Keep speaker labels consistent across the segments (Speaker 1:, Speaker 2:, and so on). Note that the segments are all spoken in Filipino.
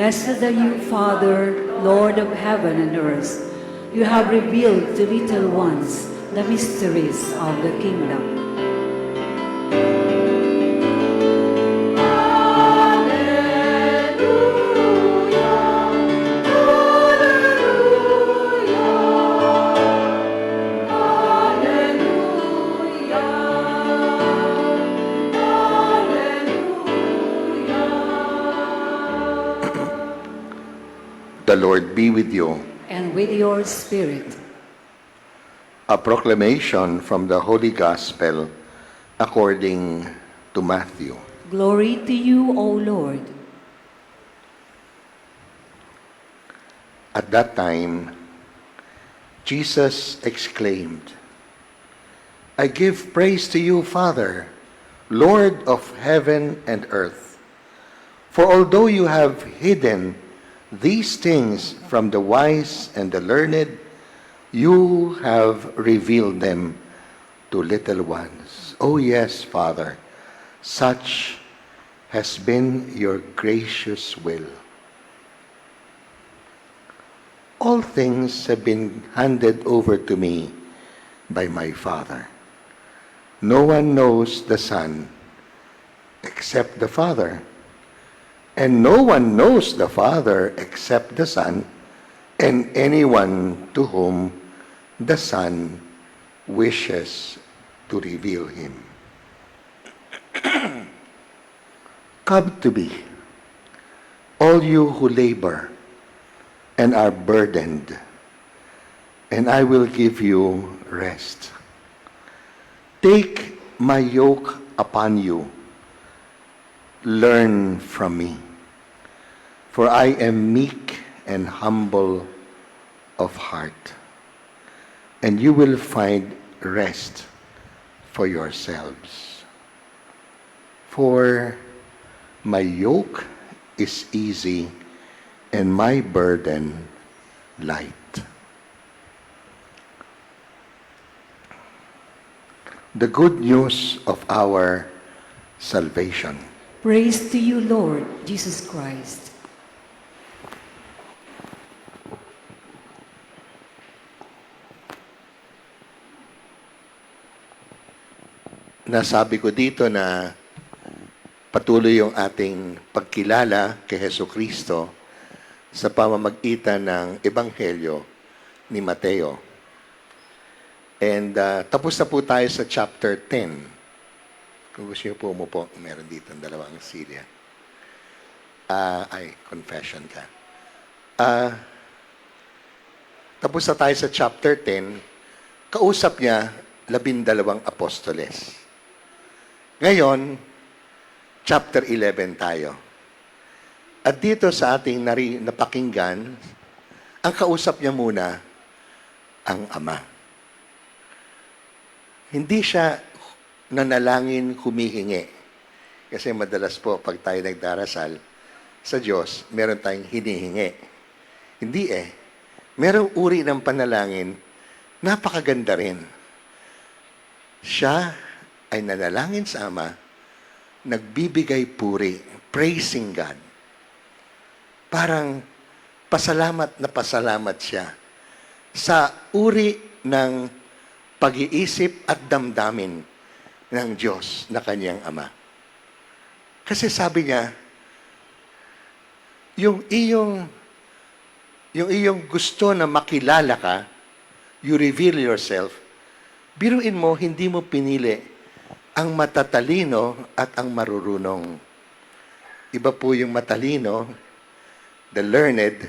Speaker 1: Blessed are you, Father, Lord of heaven and earth. You have revealed to little ones the mysteries of the kingdom.
Speaker 2: The Lord be with you.
Speaker 1: And with your spirit.
Speaker 2: A proclamation from the Holy Gospel according to Matthew.
Speaker 1: Glory to you, O Lord.
Speaker 2: At that time, Jesus exclaimed, I give praise to you, Father, Lord of heaven and earth. For although you have hidden these things from the wise and the learned, you have revealed them to little ones. Oh yes, Father, such has been your gracious will. All things have been handed over to me by my Father. No one knows the Son except the Father, and no one knows the Father except the Son, and anyone to whom the Son wishes to reveal him. Come to me, all you who labor and are burdened, and I will give you rest. Take my yoke upon you. Learn from me, for I am meek and humble of heart, and you will find rest for yourselves. For my yoke is easy and my burden light. The good news of our salvation.
Speaker 1: Praise to you, Lord Jesus Christ.
Speaker 2: Nasabi ko dito na patuloy yung ating pagkilala kay Jesucristo sa pamamagitan ng Ebanghelyo ni Mateo. And tapos na po tayo sa chapter 10. Kung gusto niyo po umupo, meron dito ang dalawang silya. Confession ka. Tapos na tayo sa chapter 10. Kausap niya 12 apostoles. Ngayon, chapter 11 tayo. At dito sa ating napakinggan, ang kausap niya muna, ang Ama. Hindi siya nanalangin, humihingi. Kasi madalas po, pag tayo nagdarasal sa Diyos, meron tayong hinihingi. Hindi Merong uri ng panalangin, napakaganda rin. Siya ay nanalangin sa Ama, nagbibigay puri, praising God. Parang pasalamat na pasalamat siya sa uri ng pag-iisip at damdamin ng Diyos na kanyang Ama. Kasi sabi niya, yung iyong gusto na makilala ka, you reveal yourself, biruin mo, hindi mo pinili ang matatalino at ang marurunong. Iba po yung matalino, the learned,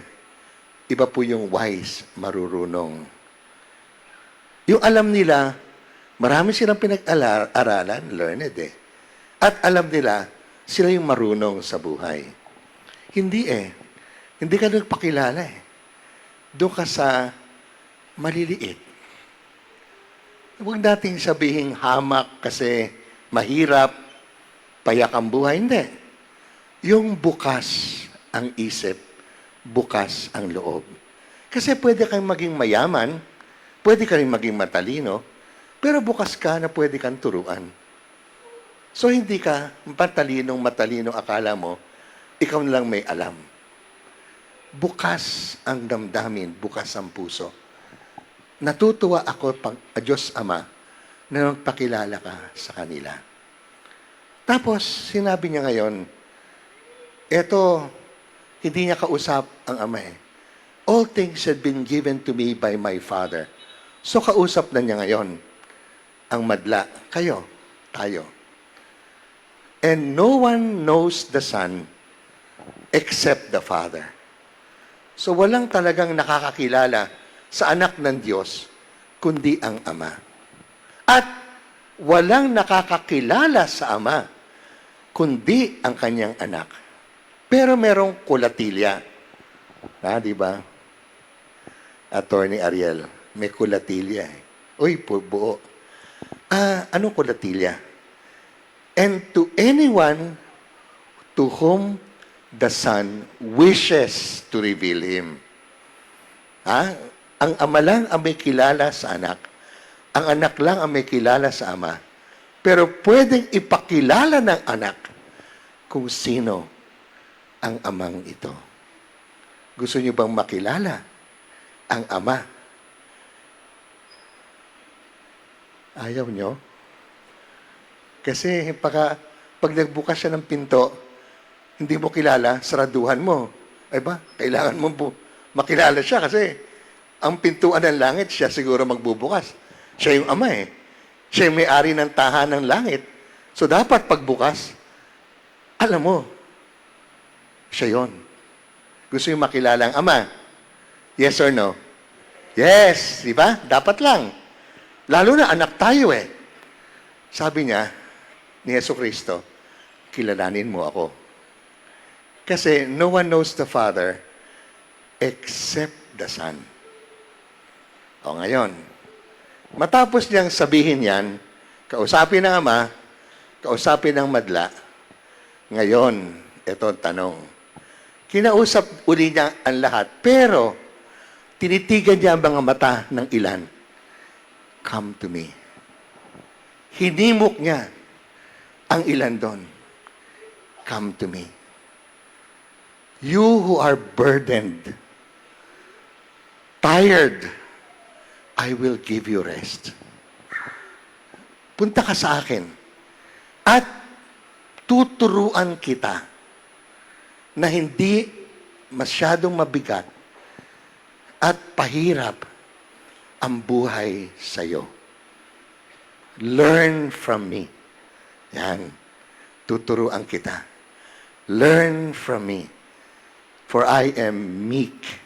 Speaker 2: iba po yung wise, marurunong. Yung alam nila, marami silang pinag-aralan, learned At alam nila, sila yung marunong sa buhay. Hindi Hindi ka nagpakilala Doon ka sa maliliit. Huwag nating sabihin hamak kasi mahirap, payak ang buhay. Hindi. Yung bukas ang isip, bukas ang loob. Kasi pwede kang maging mayaman, pwede ka rin maging matalino, pero bukas ka na pwede kang turuan. So hindi ka matalino akala mo, ikaw na lang may alam. bukas ang damdamin, bukas ang puso. Natutuwa ako pag Diyos Ama na magpakilala ka sa kanila. Tapos, sinabi niya ngayon, eto, hindi niya kausap ang Ama eh. All things had been given to me by my Father. So, kausap na niya ngayon ang madla. Kayo, tayo. And no one knows the Son except the Father. So walang talagang nakakakilala sa anak ng Diyos, kundi ang Ama. At walang nakakakilala sa Ama, kundi ang kanyang anak. Pero merong kulatilya. Di ba? Attorney Ariel, may kulatilya eh. Uy, buo. Anong kulatilya? And to anyone to whom the Son wishes to reveal Him. Ang Ama lang ang may kilala sa anak. Ang anak lang ang may kilala sa Ama. Pero pwedeng ipakilala ng anak kung sino ang Amang ito. Gusto niyo bang makilala ang Ama? Ayaw niyo? Kasi pag nagbukas siya ng pinto, hindi mo kilala, saraduhan mo. Ay ba? Kailangan mo makilala siya kasi ang pintuan ng langit, siya siguro magbubukas. Siya yung Ama eh. Siya yung may-ari ng tahanan ng langit. So dapat pagbukas, alam mo, siya yon. Gusto yung makilala ang Ama? Yes or no? Yes, di ba? Dapat lang. Lalo na anak tayo eh. Sabi niya, ni Jesucristo, kilalanin mo ako. Kasi no one knows the Father except the Son. O ngayon, matapos niyang sabihin yan, kausapin ng Ama, kausapin ng madla, ngayon, ito ang tanong. Kinausap uli niya ang lahat, pero tinitigan niya ang mga mata ng ilan. Come to me. Hinimok niya ang ilan doon. Come to me. You who are burdened, tired, I will give you rest. Punta ka sa akin at tuturuan kita na hindi masyadong mabigat at pahirap ang buhay sa iyo. Learn from me. Yan. Tuturuan kita. Learn from me. For I am meek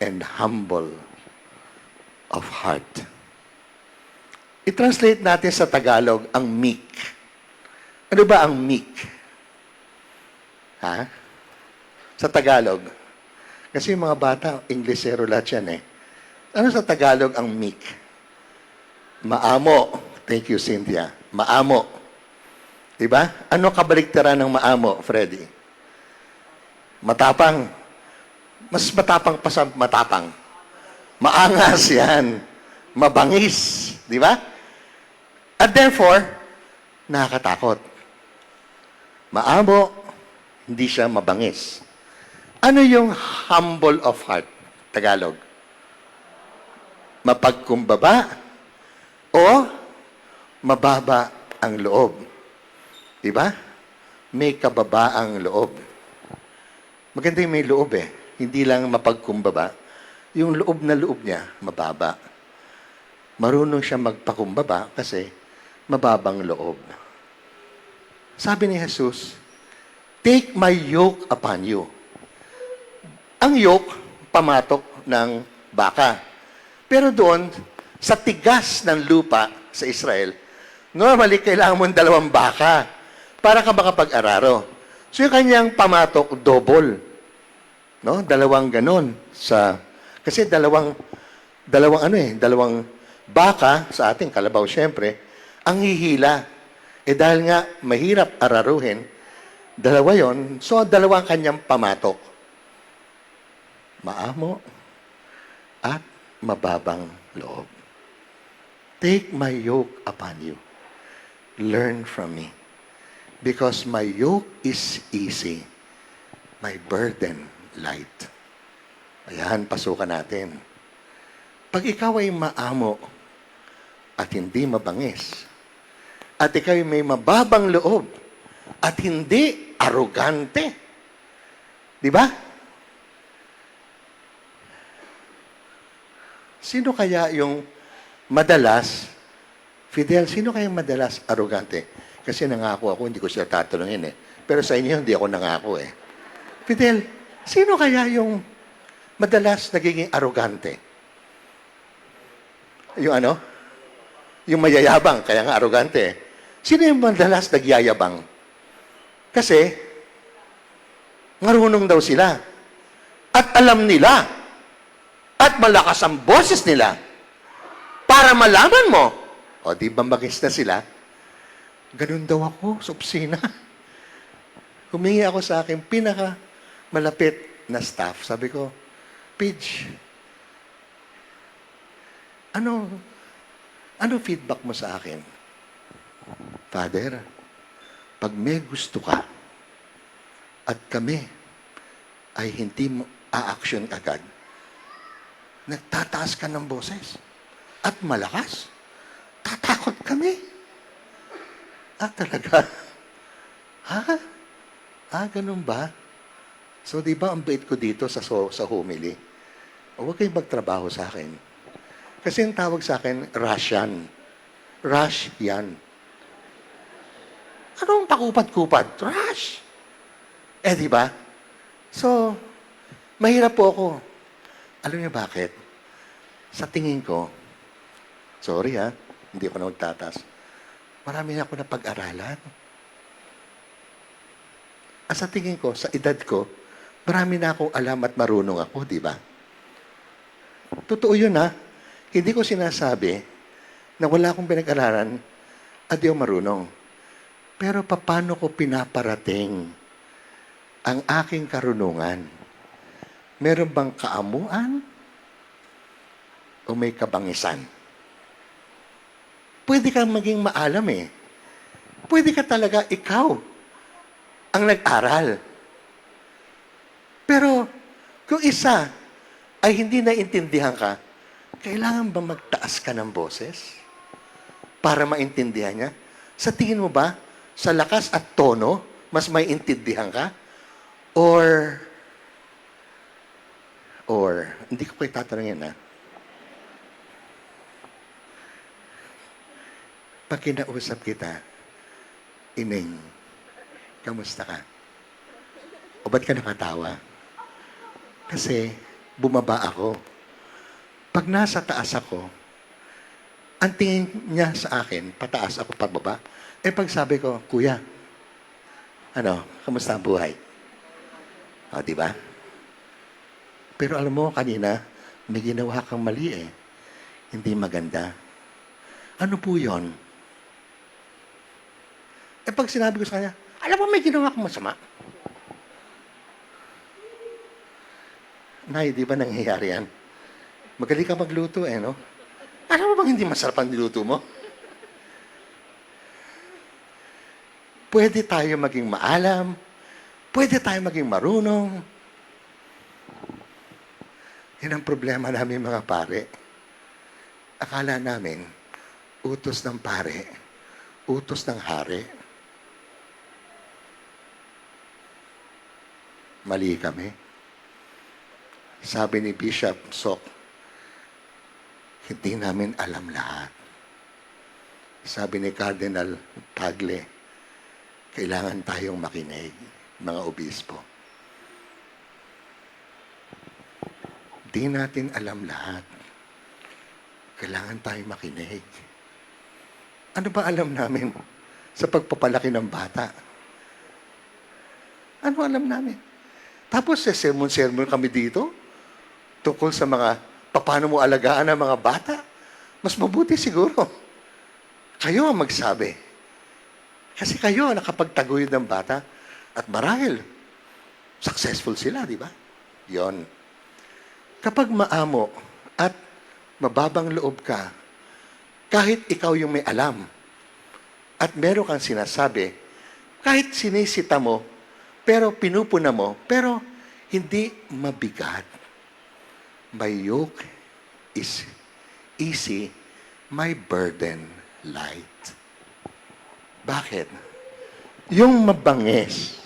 Speaker 2: and humble of heart. I-translate natin sa Tagalog ang meek. Ano ba ang meek? Sa Tagalog. Kasi yung mga bata, Inglesero lahat yan eh. Ano sa Tagalog ang meek? Maamo. Thank you, Cynthia. Maamo. Diba? Ano kabaliktaran ng maamo, Freddy? Matapang. Mas matapang pa sa matapang. Maangas yan. Mabangis. Di ba? At therefore, nakakatakot. Maamo, hindi siya mabangis. Ano yung humble of heart? Tagalog. Mapagkumbaba o mababa ang loob. Di ba? May kababaang loob. Maganda yung may loob eh. Hindi lang mapagkumbaba. Yung loob na loob niya, mababa. Marunong siya magpakumbaba kasi mababang loob. Sabi ni Jesus, take my yoke upon you. Ang yoke, pamatok ng baka. Pero doon, sa tigas ng lupa sa Israel, normally, kailangan mo 2 baka para ka makapag-araro. So, yung kanyang pamatok, double. No? 2 ganon. Kasi dalawang baka, sa ating kalabaw, syempre, ang hihila. Dahil nga, mahirap araruhin, 2 yon, so 2 kanyang pamatok. Maamo at mababang loob. Take my yoke upon you. Learn from me. Because my yoke is easy. My burden light. Ayan, pasukan natin. Pag ikaw ay maamo at hindi mabangis, at ikaw ay may mababang loob at hindi arogante, di ba? Sino kaya yung madalas, Fidel, sino kaya yung madalas arogante? Kasi nangako ako, hindi ko siya tatanungin eh. Pero sa inyo, hindi ako nangako eh. Fidel, sino kaya yung madalas nagiging arogante? Yung ano? Yung mayayabang, kaya nga arogante. Sino yung madalas nagyayabang? Kasi, marunong daw sila. At alam nila. At malakas ang boses nila. Para malaman mo. O, di ba magis na sila? Ganun daw ako sa opisina. Humingi ako sa akin malapit na staff. Sabi ko, Pidge, ano feedback mo sa akin? Father, pag may gusto ka at kami ay hindi mo a-action agad, nagtataas ka ng boses at malakas. Tatakot kami. Talaga? Ganun ba? So, di ba ang bait ko dito sa homily? Huwag kayong magtrabaho sa akin. Kasi ang tawag sa akin, Russian. Rush yan. Anong pakupat-kupat? Rush! Di ba? So, mahirap po ako. Alam niyo bakit? Sa tingin ko, sorry hindi ako na magtatas. Marami na ako na pag-aralan. Sa tingin ko, sa edad ko, marami na akong alam at marunong ako, di ba? Totoo yun Hindi ko sinasabi na wala akong pinag-aralan at di ako marunong. Pero paano ko pinaparating ang aking karunungan? Meron bang kaamuan o may kabangisan? Pwede kang maging maalam Pwede ka talaga ikaw ang nag-aral. Pero kung isa ay hindi naintindihan ka, kailangan ba magtaas ka ng boses para maintindihan niya? Sa tingin mo ba, sa lakas at tono, mas maintindihan ka? Or, hindi ko kayo tatanungin Pag kinausap kita, Ining, kamusta ka? O ba't ka nakatawa? Kasi bumaba ako. Pag nasa taas ako, ang tingin niya sa akin, pataas ako pababa. Pag sabi ko, Kuya, kamusta ang buhay? Di ba? Pero alam mo, kanina, may ginawa kang mali Hindi maganda. Ano po yun? Pag sinabi ko sa kanya, alam mo, may ginawa kang masama. Nay, di ba nangyayari yan? Magaling ka magluto no? Alam mo bang hindi masarap ang niluto mo? Pwede tayo maging maalam. Pwede tayo maging marunong. Yan ang problema namin mga pare. Akala namin, utos ng pare, utos ng hari. Mali kami. Sabi ni Bishop Sok, hindi namin alam lahat. Sabi ni Cardinal Tagle, kailangan tayong makinig, mga obispo. Di natin alam lahat. Kailangan tayong makinig. Ano ba alam namin sa pagpapalaki ng bata? Ano alam namin? Tapos, sermon-sermon kami dito tungkol sa mga paano mo alagaan ang mga bata. Mas mabuti siguro. Kayo ang magsabi. Kasi kayo ang nakapagtaguyod ng bata at marahil successful sila, di ba? Yon. Kapag maamo at mababang loob ka, kahit ikaw yung may alam at meron kang sinasabi, kahit sinisita mo, pero pinupuna mo, pero Hindi mabigat. My yoke is easy, my burden light. Bakit? Yung mabangis,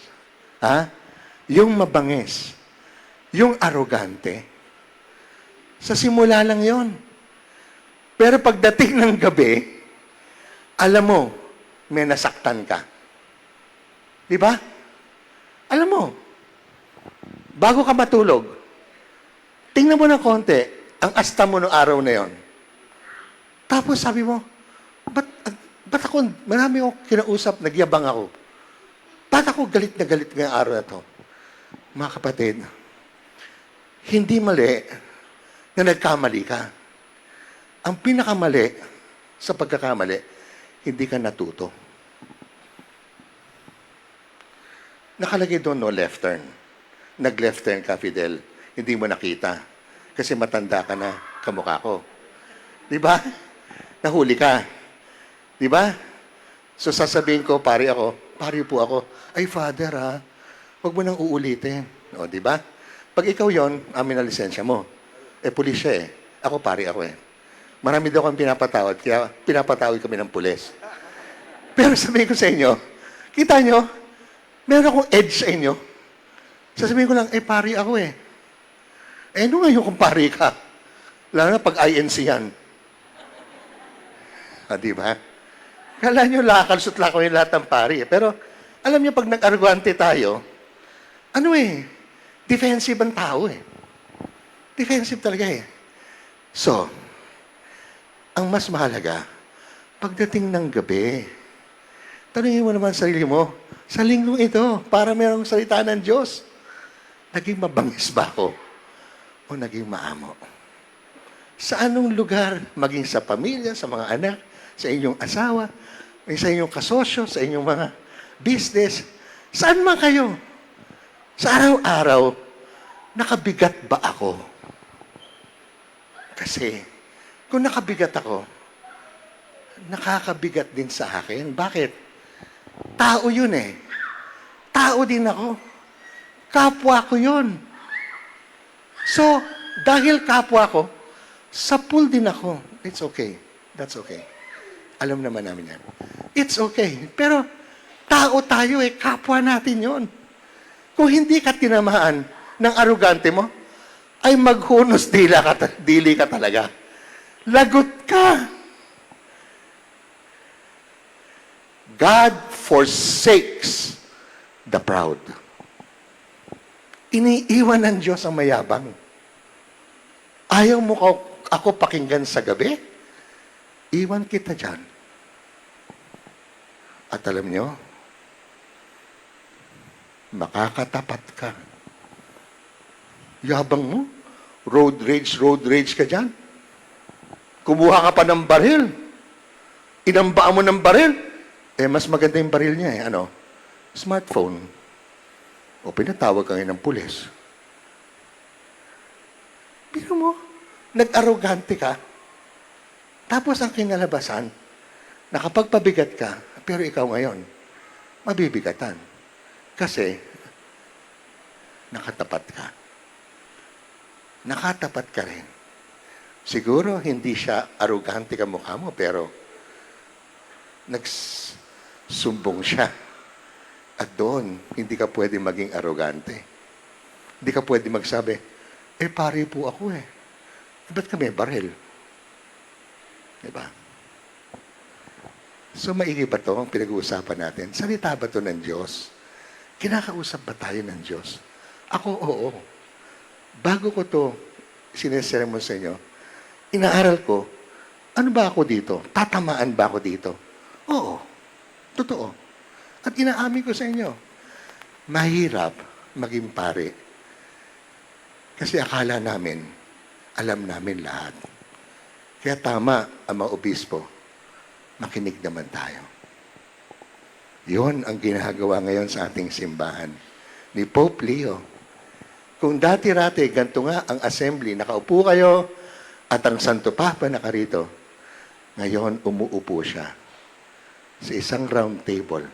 Speaker 2: yung mabangis, yung arogante, sa simula lang yon. Pero pagdating ng gabi, alam mo, may nasaktan ka. Di ba? Alam mo, bago ka matulog, tingnan mo ng konti ang asta mo ng araw na yon. Tapos sabi mo, ba't ako, marami akong kinausap, nagyabang ako. Ba't ako galit na galit ngayong araw na to? Mga kapatid, hindi mali na nagkamali ka. Ang pinakamali sa pagkakamali, hindi ka natuto. Nakalagay doon, no left turn. Nag-left turn ka, Fidel. Hindi mo nakita. Kasi matanda ka na, kamukha ko. Di ba? Nahuli ka. Di ba? So sasabihin ko, pari po ako. Ay, Father huwag mo nang uulitin. O, di ba? Pag ikaw yon, amin na lisensya mo. Pulis siya Ako, pari ako Marami daw kang pinapatawad, kaya pinapatawad kami ng pulis. Pero sabihin ko sa inyo, kita nyo, meron akong edge sa inyo. Sasabihin ko lang, pari ako ano ngayon kung pari ka? Lalo na pag INC yan. Di ba? Kala nyo lakalusot lang yung lahat ng pari. Pero, alam nyo, pag nag-arugante tayo, defensive ang tao Defensive talaga So, ang mas mahalaga, pagdating ng gabi, tanungin mo naman sarili mo, sa linggong ito, para merong salita ng Diyos, naging mabangis ba ako? O naging maamo? Sa anong lugar, maging sa pamilya, sa mga anak, sa inyong asawa, sa inyong kasosyo, sa inyong mga business, saan man kayo? Sa araw-araw, nakabigat ba ako? Kasi, kung nakabigat ako, nakakabigat din sa akin. Bakit? Tao yun Tao din ako. Kapwa ko yun. So, dahil kapwa ko, sa pool din ako. It's okay. That's okay. Alam naman namin yan. It's okay. Pero, tao tayo kapwa natin yon. Kung hindi ka tinamaan ng arugante mo, ay maghunos dili ka talaga. Lagot ka. God forsakes the proud. Iniiwan ng Diyos ang mayabang. Ayaw mo ako pakinggan sa gabi? Iwan kita dyan. At alam nyo, makakatapat ka. Yabang mo. Road rage ka dyan. Kumuha ka pa ng baril. Inambaan mo ng baril. Mas maganda yung baril niya Smartphone. O pinatawag ka ngayon ng pulis. Pero mo, nag-arrogante ka. Tapos ang kinalabasan, nakapagpabigat ka, pero ikaw ngayon, mabibigatan. Kasi, nakatapat ka. Nakatapat ka rin. Siguro, hindi siya arrogante ka mukha mo, pero nagsumbong siya. At doon, hindi ka pwede maging arrogante. Hindi ka pwede magsabi, pare po ako ba't kami baril? Diba? So, maigi ba ito ang pinag-uusapan natin? Salita ba ito ng Diyos? Kinakausap ba tayo ng Diyos? Ako, oo. Bago ko ito sinesermon sa inyo, inaaral ko, ano ba ako dito? Tatamaan ba ako dito? Oo. Totoo. At inaamin ko sa inyo, mahirap maging pare. Kasi akala namin, alam namin lahat. Kaya tama ang mga obispo, makinig naman tayo. Yon ang ginagawa ngayon sa ating simbahan ni Pope Leo. Kung dati-rati, ganito nga ang assembly, nakaupo kayo at ang Santo Papa nakarito. Ngayon, umuupo siya sa isang round table.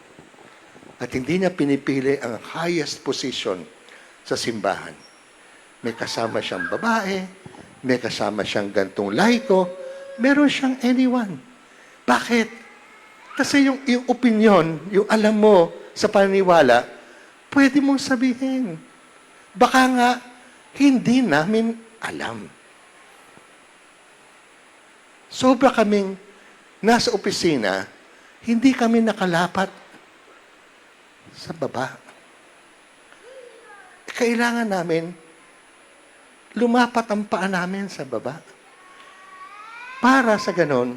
Speaker 2: At hindi niya pinipili ang highest position sa simbahan. May kasama siyang babae, may kasama siyang gantong laiko, meron siyang anyone. Bakit? Kasi yung opinion, yung alam mo sa paniniwala, pwede mong sabihin. Baka nga, hindi namin alam. Sobra kaming nasa opisina, hindi kami nakalapat sa baba. Kailangan namin lumapat ang paa namin sa baba. Para sa ganon,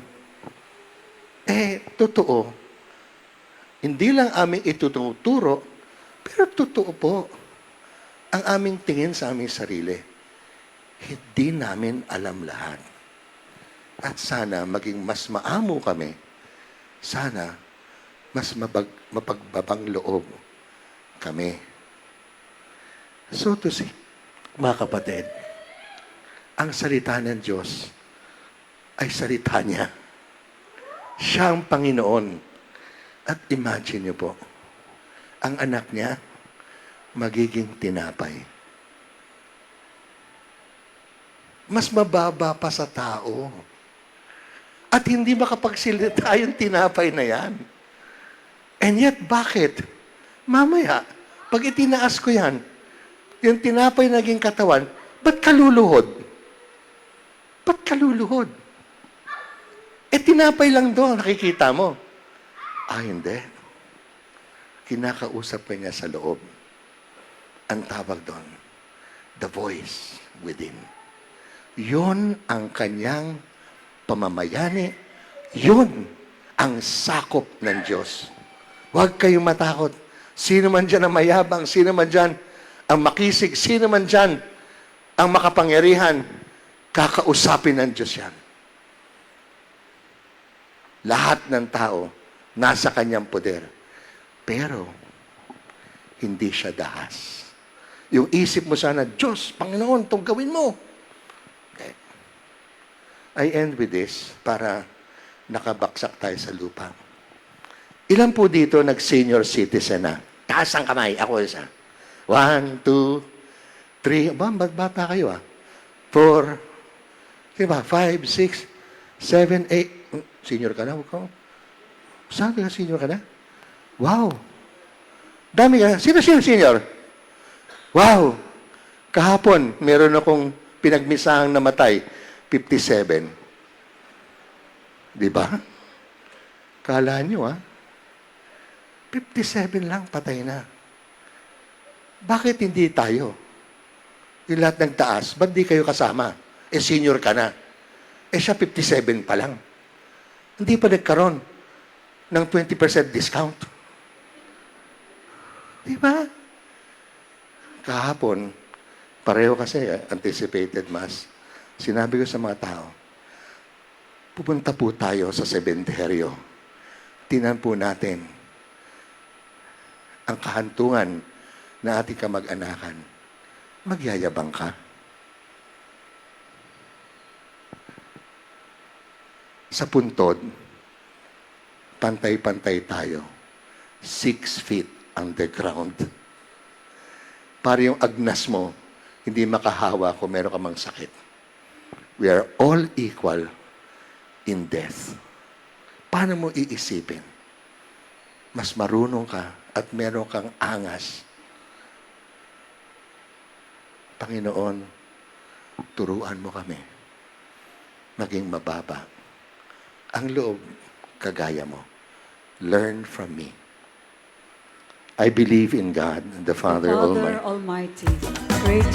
Speaker 2: totoo. Hindi lang aming ituturo, pero totoo po ang aming tingin sa aming sarili. Hindi namin alam lahat. At sana maging mas maamo kami. Sana mas mapagbabang loob kami. So to say, mga kapatid, ang salita ng Diyos ay salita niya. Siya ang Panginoon. At imagine niyo po, ang anak niya magiging tinapay. Mas mababa pa sa tao. At hindi makapagsilita yung tinapay na yan. And yet, bakit? Mamaya, pag itinaas ko yan, yung tinapay naging katawan, ba't kaluluhod? Ba't kaluluhod? Tinapay lang doon, nakikita mo. Hindi. Kinakausap ka niya sa loob. Ang tawag doon, the voice within. Yun ang kanyang pamamayani. Yun ang sakop ng Diyos. Huwag kayong matakot. Sino man dyan ang mayabang, sino man dyan ang makisig, sino man dyan ang makapangyarihan, kakausapin ng Diyos yan. Lahat ng tao nasa kanyang poder. Pero, hindi siya dahas. Yung isip mo sana, Diyos, Panginoon, itong gawin mo. Okay. I end with this para nakabaksak tayo sa lupa. Ilan po dito nag-senior citizen na? Taas ang kamay. Ako isa. 1, 2, 3. Bata kayo 4, diba? 5, 6, 7, 8. Senior ka na? Saan ka senior ka na? Wow. Dami ka. Sino senior? Wow. Kahapon, meron akong pinagmisahang namatay. 57. Diba? Kala nyo, 57 lang, patay na. Bakit hindi tayo? Yung lahat ng taas, ba't di kayo kasama? Senior ka na. Siya 57 pa lang. Hindi pa nagkaroon ng 20% discount. Diba? Kahapon, pareho kasi anticipated mass. Sinabi ko sa mga tao, pupunta po tayo sa sementeryo. Tingnan po natin ang kahantungan na ating kamag-anakan. Magyayabang ka. Sa puntod, pantay-pantay tayo. 6 feet underground. Para yung agnas mo, hindi makahawa kung meron ka mang sakit. We are all equal in death. Paano mo iisipin? Mas marunong ka at meron kang angas. Panginoon, turuan mo kami. Maging mababa. Ang loob, kagaya mo. Learn from me. I believe in God, the Father Almighty.
Speaker 1: Almighty, great